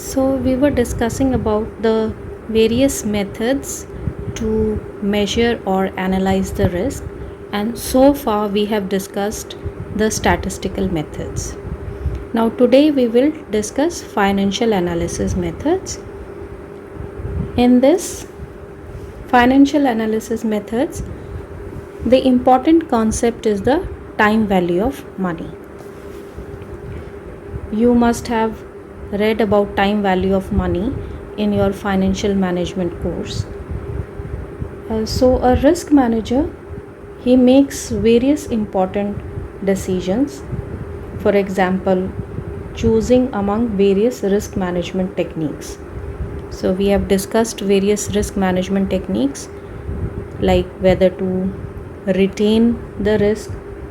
So we were discussing about the various methods to measure or analyze the risk, and so far we have discussed the statistical methods. Now today we will discuss financial analysis methods. In this financial analysis methods, the important concept is the time value of money. You must have read about time value of money in your financial management course. So a risk manager, he makes various important decisions. For example, choosing among various risk management techniques. So we have discussed various risk management techniques, like whether to retain the risk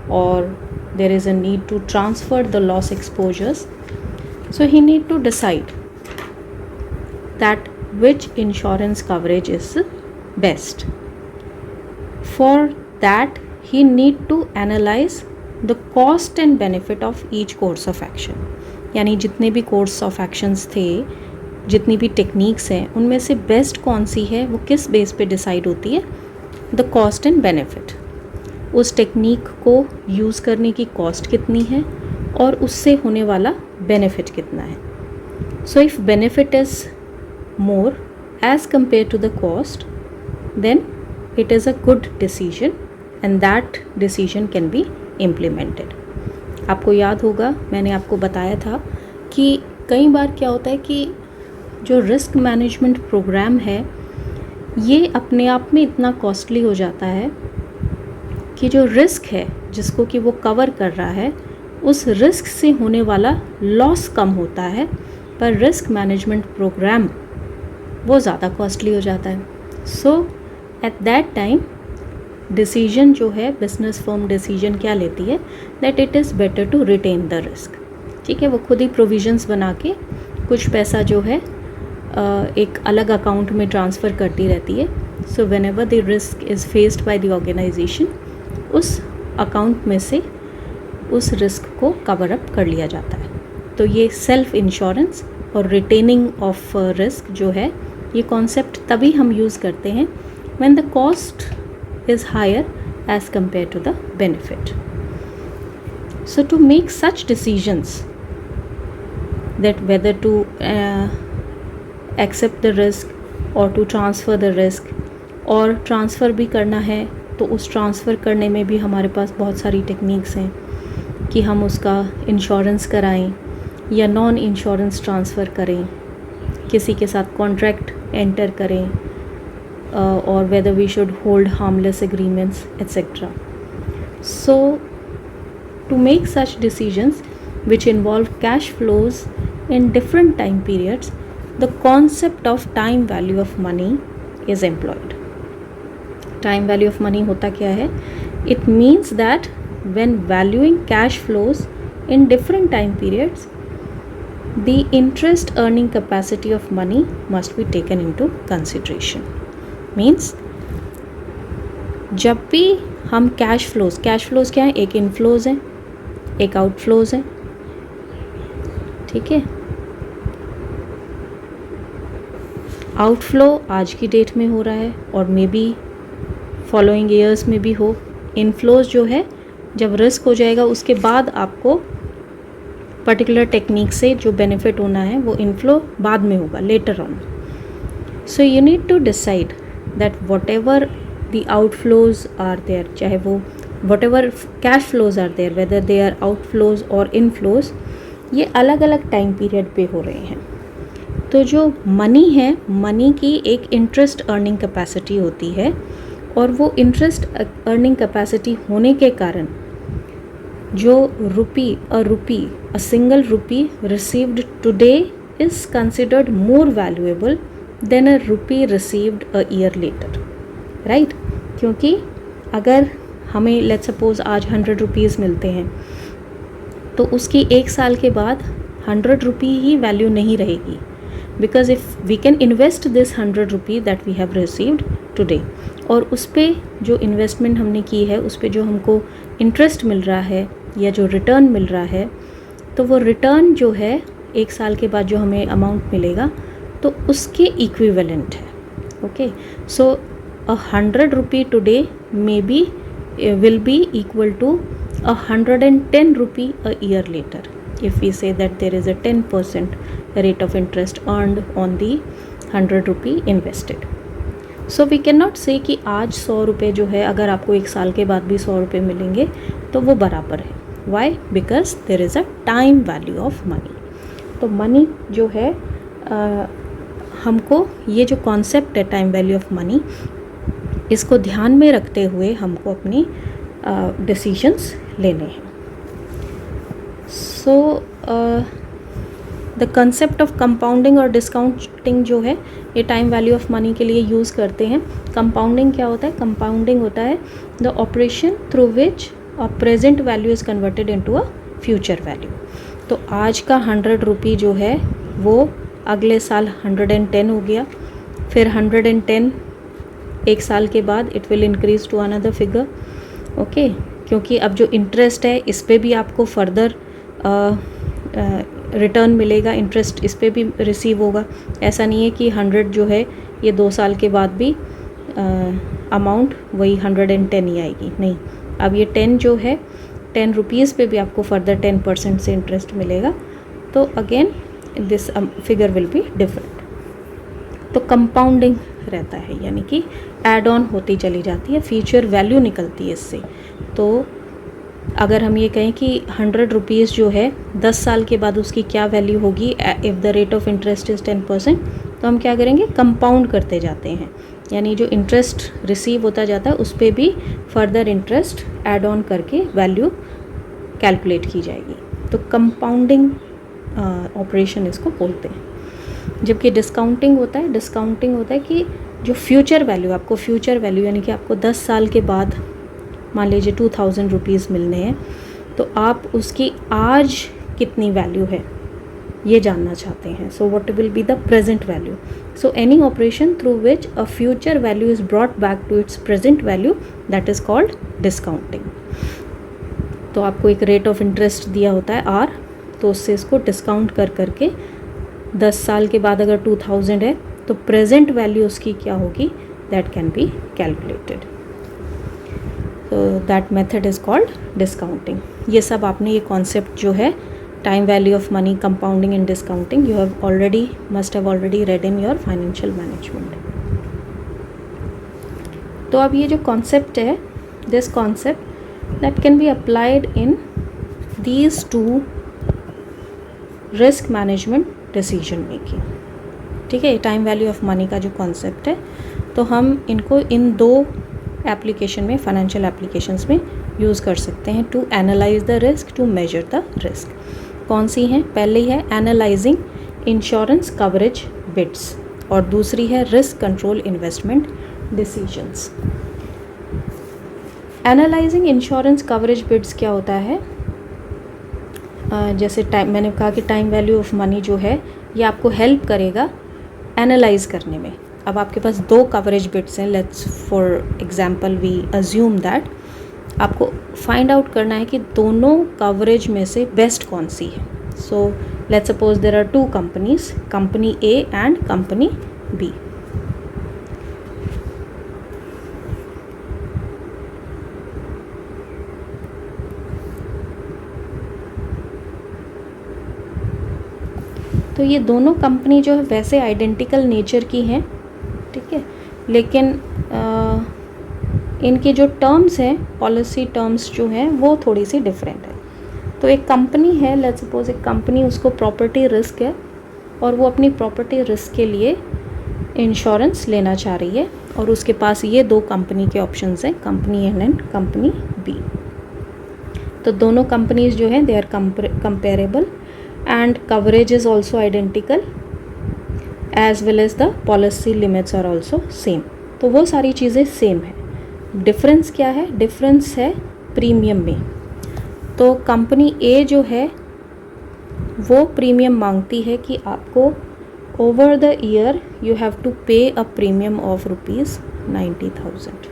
or there is a need to transfer the loss exposures. So he need to decide that which insurance coverage is best. For that he need to analyze the cost and benefit of each course of action. यानी जितने भी course of actions थे, जितनी भी techniques हैं, उनमें से best कौन सी है, वो किस बेस पे डिसाइड होती है? The cost and benefit. उस टेक्निक को यूज़ करने की कॉस्ट कितनी है और उससे होने वाला बेनिफिट कितना है. So if benefit is more as compare to the cost, then it is a good decision and that decision can be implemented. आपको याद होगा, मैंने आपको बताया था कि कई बार क्या होता है कि जो रिस्क मैनेजमेंट प्रोग्राम है ये अपने आप में इतना कॉस्टली हो जाता है कि जो रिस्क है जिसको कि वो कवर कर रहा है, उस रिस्क से होने वाला लॉस कम होता है, पर रिस्क मैनेजमेंट प्रोग्राम वो ज़्यादा कॉस्टली हो जाता है. So at that time decision जो है, बिजनेस फर्म डिसीजन क्या लेती है, that it is better to retain the risk. ठीक है, वो खुद ही प्रोविजंस बना के कुछ पैसा जो है एक अलग अकाउंट में ट्रांसफ़र करती रहती है. So whenever the risk is faced by the organization, उस अकाउंट में से उस रिस्क को कवर अप कर लिया जाता है. तो ये सेल्फ इंश्योरेंस और रिटेनिंग ऑफ रिस्क जो है, ये कॉन्सेप्ट तभी हम यूज़ करते हैं when the cost is higher as compared to the benefit. So to make such decisions, that whether to accept the risk or to transfer the risk, और transfer भी करना है तो उस ट्रांसफ़र करने में भी हमारे पास बहुत सारी टेक्निक्स हैं कि हम उसका इंश्योरेंस कराएं या नॉन इंश्योरेंस ट्रांसफ़र करें, किसी के साथ कॉन्ट्रैक्ट एंटर करें, or whether we should hold harmless agreements, etc. So to make such decisions which involve cash flows in different time periods, the concept of time value of money is employed. Time value of money होता क्या है? It means that when valuing cash flows in different time periods, the interest earning capacity of money must be taken into consideration. Means जब भी हम cash flows क्या है? एक इनफ्लोज़ है, एक आउटफ्लोज़ है. ठीक है, आउटफ्लो आज की डेट में हो रहा है और मे बी फॉलोइंग ईयर्स में भी हो. इनफ्लोज़ जो है, जब रिस्क हो जाएगा उसके बाद आपको पर्टिकुलर टेक्निक से जो बेनिफिट होना है वो इनफ्लो बाद में होगा, later on. So you need to decide that whatever the outflows are there, चाहे वो whatever cash flows are there, whether they are outflows or inflows, ये अलग अलग टाइम पीरियड पे हो रहे हैं. तो जो मनी है, मनी की एक इंटरेस्ट अर्निंग कैपेसिटी होती है, और वो इंटरेस्ट अर्निंग कैपेसिटी होने के कारण जो a single rupee received today is considered more valuable than a rupee received a year later, right? क्योंकि अगर हमें लेट्स सपोज आज 100 रुपीज़ मिलते हैं तो उसकी एक साल के बाद 100 रुपी ही वैल्यू नहीं रहेगी, because if we can invest this 100 rupee that we have received today, और उस पर जो इन्वेस्टमेंट हमने की है उस पर जो हमको इंटरेस्ट मिल रहा है या जो रिटर्न मिल रहा है, तो वो रिटर्न जो है 1 साल के बाद जो हमें अमाउंट मिलेगा तो उसके इक्विवेलेंट है. Okay, so 100 rupee today maybe will be equal to 110 rupee a year later, if we say that there is a 10% rate of interest earned on the 100 rupee invested. So we cannot say कि आज 100 रुपये जो है अगर आपको 1 साल के बाद भी 100 रुपये मिलेंगे तो वो बराबर है. Why? Because there is a time value of money. तो मनी जो है हमको ये जो कॉन्सेप्ट है टाइम वैल्यू ऑफ मनी, इसको ध्यान में रखते हुए हमको अपनी डिसीजंस लेने हैं. So the concept of compounding और डिस्काउंटिंग जो है ये टाइम वैल्यू ऑफ मनी के लिए यूज़ करते हैं. कंपाउंडिंग क्या होता है? कंपाउंडिंग होता है the operation through which a present value is converted into a future value. तो आज का 100 रुपी जो है वो अगले साल 110 हो गया, फिर 110 1 साल के बाद it will increase to another figure. Okay, क्योंकि अब जो इंटरेस्ट है इस पे भी आपको फर्दर रिटर्न मिलेगा, इंटरेस्ट इस पे भी रिसीव होगा. ऐसा नहीं है कि 100 जो है ये 2 साल के बाद भी अमाउंट वही 110 ही आएगी. नहीं, अब ये 10 जो है 10 रुपीज़ पे भी आपको फर्दर 10% से इंटरेस्ट मिलेगा. तो again this figure will be different. तो कंपाउंडिंग रहता है, यानी कि ऐड ऑन होती चली जाती है, फ्यूचर वैल्यू निकलती है इससे. तो अगर हम ये कहें कि 100 रुपीज़ जो है 10 साल के बाद उसकी क्या वैल्यू होगी if the rate of interest is 10%, तो हम क्या करेंगे? कंपाउंड करते जाते हैं, यानी जो इंटरेस्ट रिसीव होता जाता है उस पर भी फर्दर इंटरेस्ट ऐड ऑन करके वैल्यू कैलकुलेट की जाएगी. तो कंपाउंडिंग ऑपरेशन इसको बोलते हैं. जबकि डिस्काउंटिंग होता है कि जो फ्यूचर वैल्यू, आपको फ्यूचर वैल्यू यानी कि आपको 10 साल के बाद मान लीजिए 2000 रुपीज़ मिलने हैं, तो आप उसकी आज कितनी वैल्यू है ये जानना चाहते हैं. So what will be the present value. So any operation through which a future value is brought back to its present value, that is called discounting. तो आपको एक रेट ऑफ इंटरेस्ट दिया होता है R, तो उससे इसको डिस्काउंट करके 10 साल के बाद अगर 2000 है तो प्रेजेंट वैल्यू उसकी क्या होगी, दैट कैन बी कैलकुलेटेड. तो that method is called discounting. ये सब आपने ये कॉन्सेप्ट जो है time value of money, compounding and discounting, you must have already red in your financial management. तो अब ये जो कॉन्सेप्ट है, this concept that can be applied in these 2 risk management decision making. ठीक है, टाइम वैल्यू ऑफ मनी का जो concept है, तो हम इनको इन 2 एप्लीकेशन में, फाइनेंशियल एप्लीकेशंस में यूज़ कर सकते हैं to analyse the risk, to measure the risk. कौन सी हैं? पहली है एनालाइजिंग इंश्योरेंस कवरेज बिड्स और दूसरी है risk control investment decisions. Analysing insurance coverage bids क्या होता है? जैसे मैंने कहा कि टाइम वैल्यू ऑफ मनी जो है ये आपको हेल्प करेगा एनालाइज करने में. अब आपके पास 2 कवरेज बिड्स हैं, let's for example we assume that. आपको फाइंड आउट करना है कि दोनों कवरेज में से बेस्ट कौन सी है. So let's suppose there are 2 companies, company A and company B. तो ये दोनों कंपनी जो है वैसे आइडेंटिकल नेचर की हैं, ठीक है, लेकिन इनके जो टर्म्स हैं, पॉलिसी टर्म्स जो हैं वो थोड़ी सी डिफरेंट है. तो एक कंपनी है, लेट्स सपोज एक कंपनी, उसको प्रॉपर्टी रिस्क है और वो अपनी प्रॉपर्टी रिस्क के लिए इंश्योरेंस लेना चाह रही है और उसके पास ये 2 कंपनी के ऑप्शंस हैं, company A and company B. तो दोनों कंपनीज जो हैं they are comparable and coverage is also identical as well as the policy limits are also same. तो वो सारी चीज़ें सेम है. डिफरेंस क्या है? डिफरेंस है प्रीमियम में. तो कंपनी A जो है वो प्रीमियम मांगती है कि आपको over the year you have to pay a premium of ₹90,000.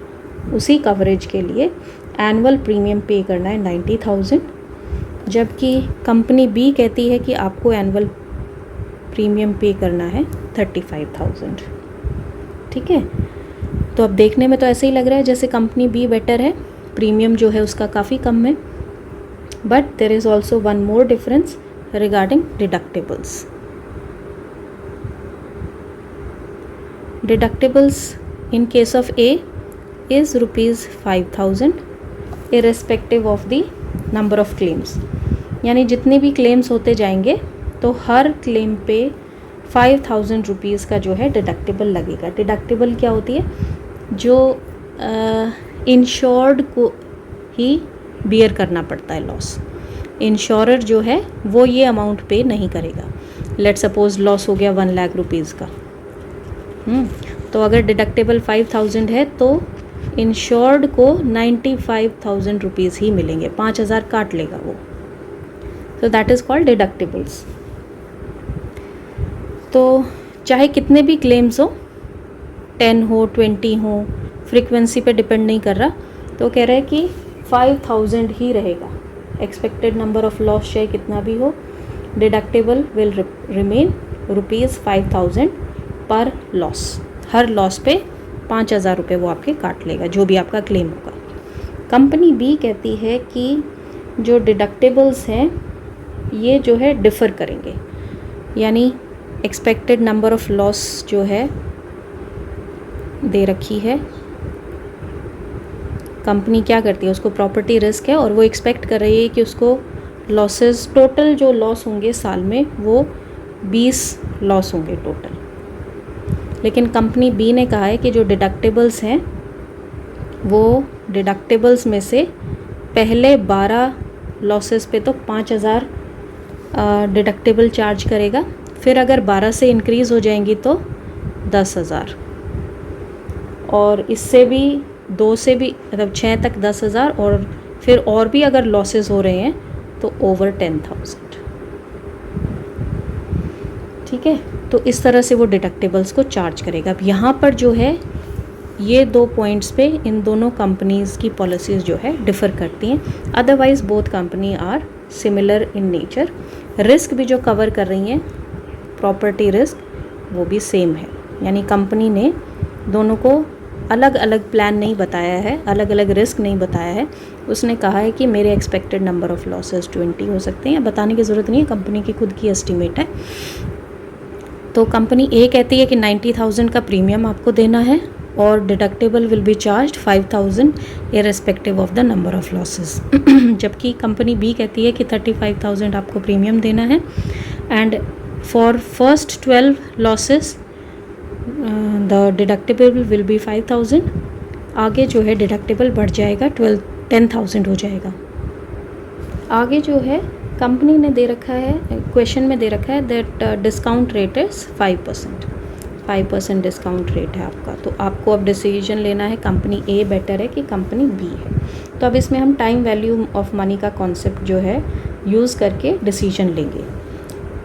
उसी कवरेज के लिए एनुअल प्रीमियम पे करना है 90,000. जबकि कंपनी B कहती है कि आपको एनुअल प्रीमियम पे करना है 35,000। ठीक है, तो अब देखने में तो ऐसे ही लग रहा है जैसे कंपनी बी बेटर है, प्रीमियम जो है उसका काफ़ी कम है, but there is also one more difference regarding deductibles. Deductibles in case of A is rupees 5,000 irrespective of the number of claims। यानी जितने भी क्लेम्स होते जाएंगे तो हर क्लेम पे 5,000 रुपीज़ का जो है डिडक्टेबल लगेगा। डिडक्टेबल क्या होती है? जो इंश्योर्ड को ही बियर करना पड़ता है लॉस। इंश्योरर जो है वो ये अमाउंट पे नहीं करेगा। लेट सपोज लॉस हो गया 1 लाख रुपीज़ का, तो अगर डिडक्टेबल 5,000 है तो इंश्योर्ड को 95,000 रुपीज़ ही मिलेंगे, 5,000 काट लेगा वो। तो दैट इज़ कॉल्ड डिडक्टेबल्स। तो चाहे कितने भी क्लेम्स हो, 10 हो 20 हो, फ्रीक्वेंसी पे डिपेंड नहीं कर रहा, तो कह रहा है कि 5,000 ही रहेगा। एक्सपेक्टेड नंबर ऑफ लॉस चाहे कितना भी हो, डिडक्टेबल विल रिमेन ₹5,000 पर लॉस। हर लॉस पे 5,000 रुपये वो आपके काट लेगा, जो भी आपका क्लेम होगा। कंपनी बी कहती है कि जो डिडक्टेबल्स हैं ये जो है डिफ़र करेंगे, यानी एक्सपेक्टेड नंबर ऑफ लॉस जो है दे रखी है। कंपनी क्या करती है, उसको प्रॉपर्टी रिस्क है और वो एक्सपेक्ट कर रही है कि उसको लॉसेस, टोटल जो लॉस होंगे साल में वो 20 लॉस होंगे टोटल। लेकिन कंपनी बी ने कहा है कि जो डिडक्टेबल्स हैं वो डिडक्टेबल्स में से पहले 12 लॉसेस पे तो 5,000 डिडक्टेबल चार्ज करेगा, फिर अगर 12 से इंक्रीज़ हो जाएंगी तो 10,000, और इससे भी 2 से भी मतलब 6 तक 10,000, और फिर और भी अगर लॉसेस हो रहे हैं तो ओवर 10,000। ठीक है, तो इस तरह से वो डिडक्टेबल्स को चार्ज करेगा। अब यहाँ पर जो है ये 2 पॉइंट्स पे इन दोनों कंपनीज़ की पॉलिसीज़ जो है डिफ़र करती हैं, otherwise both company are similar in nature. Risk भी जो कवर कर रही हैं, प्रॉपर्टी रिस्क, वो भी सेम है। यानी कंपनी ने दोनों को अलग अलग प्लान नहीं बताया है, अलग अलग रिस्क नहीं बताया है। उसने कहा है कि मेरे एक्सपेक्टेड नंबर ऑफ़ लॉसेस 20 हो सकते हैं, बताने की ज़रूरत नहीं है, कंपनी की खुद की एस्टिमेट है। तो कंपनी ए कहती है कि 90,000 का प्रीमियम आपको देना है और deductible will be charge 5,000 irrespective of the number of losses. जबकि कंपनी बी कहती है कि 35,000 आपको प्रीमियम देना है and for first 12 losses the deductible will be 5,000। आगे जो है डिडक्टेबल बढ़ जाएगा, 10,000 हो जाएगा। आगे जो है कंपनी ने दे रखा है, क्वेश्चन में दे रखा है that discount rate is 5% discount rate है आपका। तो आपको अब डिसीजन लेना है कंपनी ए बेटर है कि कंपनी बी है। तो अब इसमें हम टाइम वैल्यू ऑफ मनी का कॉन्सेप्ट जो है यूज़ करके डिसीजन लेंगे।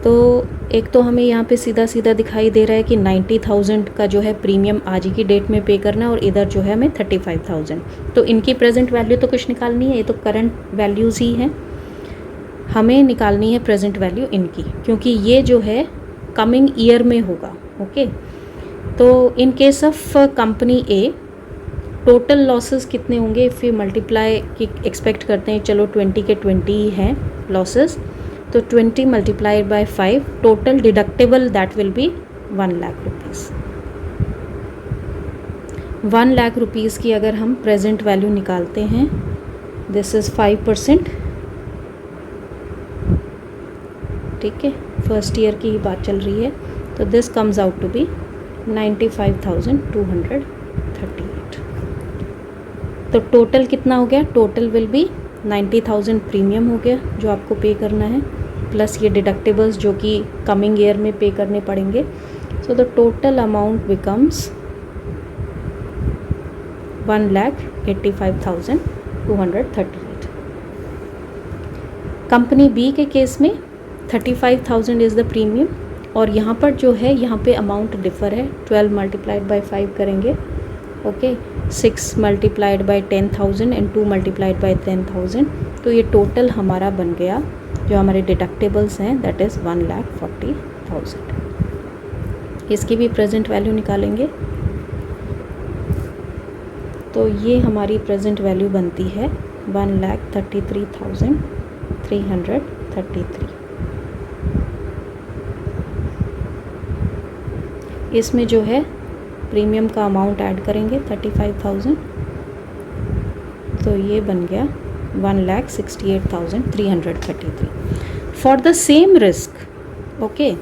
तो एक तो हमें यहाँ पे सीधा सीधा दिखाई दे रहा है कि 90,000 का जो है प्रीमियम आज ही की डेट में पे करना है और इधर जो है हमें 35,000। तो इनकी प्रेजेंट वैल्यू तो कुछ निकालनी है, ये तो करंट वैल्यूज़ ही हैं। हमें निकालनी है प्रेजेंट वैल्यू इनकी, क्योंकि ये जो है कमिंग ईयर में होगा। ओके, तो in case of company A total losses कितने होंगे, इफ़ यू मल्टीप्लाई की एक्सपेक्ट करते हैं, चलो 20 के 20 ही हैं लॉसेस, तो 20 multiplied by 5, total deductible that will B 1 lakh rupees. 1 lakh rupees की अगर हम प्रेजेंट वैल्यू निकालते हैं, दिस इज़ 5%। ठीक है, फर्स्ट ईयर की ही बात चल रही है, तो this comes out to be 95,238। तो टोटल कितना हो गया, टोटल विल बी 90,000 प्रीमियम हो गया जो आपको पे करना है, प्लस ये डिडक्टेबल्स जो कि कमिंग ईयर में पे करने पड़ेंगे। So the total amount becomes 1,85,238। Company B के केस में 35,000 इज़ द प्रीमियम, और यहाँ पर जो है यहाँ पे अमाउंट डिफ़र है। 12 मल्टीप्लाइड बाय 5 करेंगे, okay, 6 multiplied by 10,000 and 2 multiplied by 10,000, तो ये टोटल हमारा बन गया जो हमारे डिडक्टेबल्स हैं दैट इज़ 1,40,000। 38,000। इसकी भी प्रेजेंट वैल्यू निकालेंगे तो ये हमारी प्रेजेंट वैल्यू बनती है 1,33,333। इसमें जो है प्रीमियम का अमाउंट ऐड करेंगे 35,000, तो ये बन गया 1,68,333 for the same risk. Okay,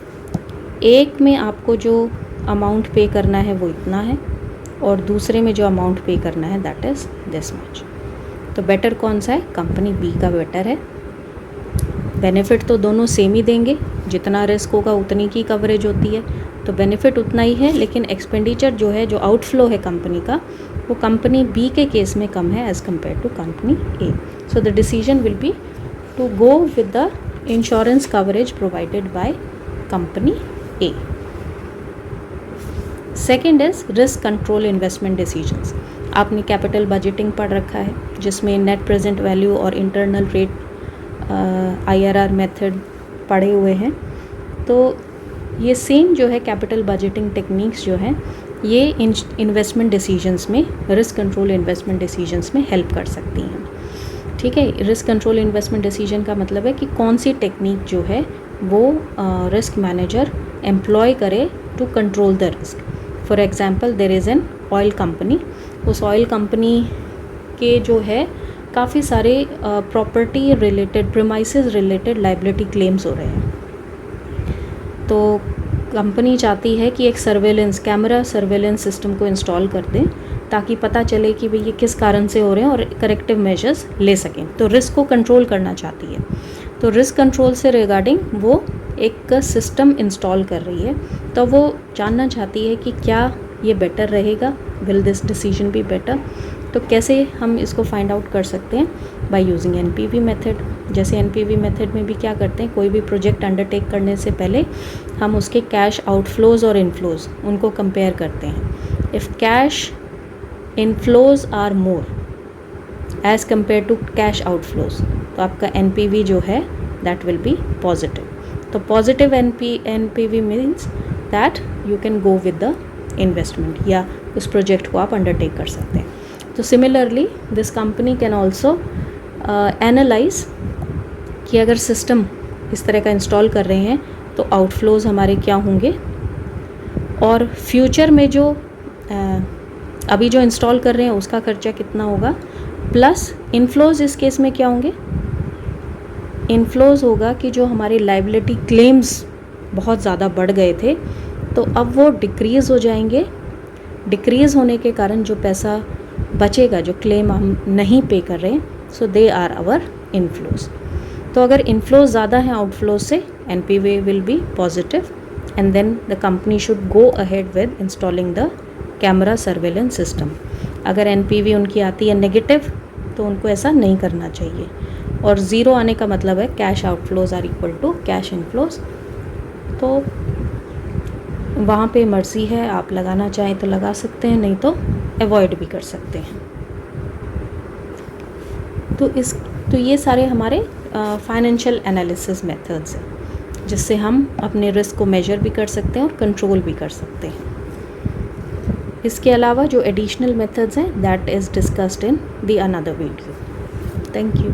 एक में आपको जो अमाउंट पे करना है वो इतना है और दूसरे में जो अमाउंट पे करना है दैट इज़ दिस मच। तो बेटर कौन सा है? कंपनी बी का बेटर है। बेनिफिट तो दोनों सेम ही देंगे, जितना रिस्क होगा उतनी की कवरेज होती है, तो बेनिफिट उतना ही है, लेकिन एक्सपेंडिचर जो है, जो आउटफ्लो है कंपनी का, वो कंपनी बी के केस में कम है as compare to company A. So the decision will be to go with the insurance coverage provided by company A. Second is risk control investment decisions. आपने capital budgeting पढ़ रखा है, जिसमें net present value और internal rate IRR method पढ़े हुए हैं। तो ये सेम जो है कैपिटल बजटिंग टेक्निक्स जो हैं, ये इन्वेस्टमेंट डिसीजंस में, रिस्क कंट्रोल इन्वेस्टमेंट डिसीजंस में हेल्प कर सकती हैं। ठीक है, रिस्क कंट्रोल इन्वेस्टमेंट डिसीजन का मतलब है कि कौन सी टेक्निक जो है वो रिस्क मैनेजर एम्प्लॉय करे to control the risk. For example, there is an oil company, उस ऑयल कंपनी के जो है काफ़ी सारे property related, premises related liability claims हो रहे हैं। तो कंपनी चाहती है कि एक सर्वेलेंस, कैमरा सर्वेलेंस सिस्टम को इंस्टॉल कर दें ताकि पता चले कि भाई ये किस कारण से हो रहे हैं और करेक्टिव मेजर्स ले सकें। तो रिस्क को कंट्रोल करना चाहती है, तो रिस्क कंट्रोल से रिगार्डिंग वो एक सिस्टम इंस्टॉल कर रही है। तो वो जानना चाहती है कि क्या ये बेटर रहेगा, will this decision be better. तो कैसे हम इसको फाइंड आउट कर सकते हैं? By using NPV method. जैसे NPV मेथड में भी क्या करते हैं, कोई भी प्रोजेक्ट अंडरटेक करने से पहले हम उसके कैश आउटफ्लोज और इनफ्लोज उनको कंपेयर करते हैं। If cash inflows are more as compare to cash outflows, तो आपका NPV जो है दैट विल बी पॉजिटिव। तो positive NPV means that you can go with the investment, या उस प्रोजेक्ट को आप अंडरटेक कर सकते हैं। तो similarly this company can also analyse कि अगर सिस्टम इस तरह का इंस्टॉल कर रहे हैं तो आउटफ्लोज हमारे क्या होंगे, और फ्यूचर में जो अभी जो इंस्टॉल कर रहे हैं उसका खर्चा कितना होगा, प्लस इनफ्लोज इस केस में क्या होंगे। इनफ्लोज होगा कि जो हमारे लाइबिलिटी क्लेम्स बहुत ज़्यादा बढ़ गए थे, तो अब वो डिक्रीज़ हो जाएंगे। डिक्रीज़ होने के कारण जो पैसा बचेगा, जो क्लेम हम नहीं पे कर रहे हैं, so they are our inflows. तो अगर इनफ्लोज ज़्यादा हैं आउटफ्लोज से, NPV will be positive, and then the company should go ahead with installing the camera surveillance system. अगर NPV उनकी आती है नेगेटिव, तो उनको ऐसा नहीं करना चाहिए। और ज़ीरो आने का मतलब है cash outflows are equal to cash inflows. तो वहाँ पे मर्ज़ी है, आप लगाना चाहें तो लगा सकते हैं, नहीं तो अवॉइड भी कर सकते हैं। तो ये सारे हमारे फाइनेंशियल एनालिसिस मेथड्स हैं, जिससे हम अपने रिस्क को मेजर भी कर सकते हैं और कंट्रोल भी कर सकते हैं। इसके अलावा जो एडिशनल मेथड्स हैं that is discussed in the another video. Thank you.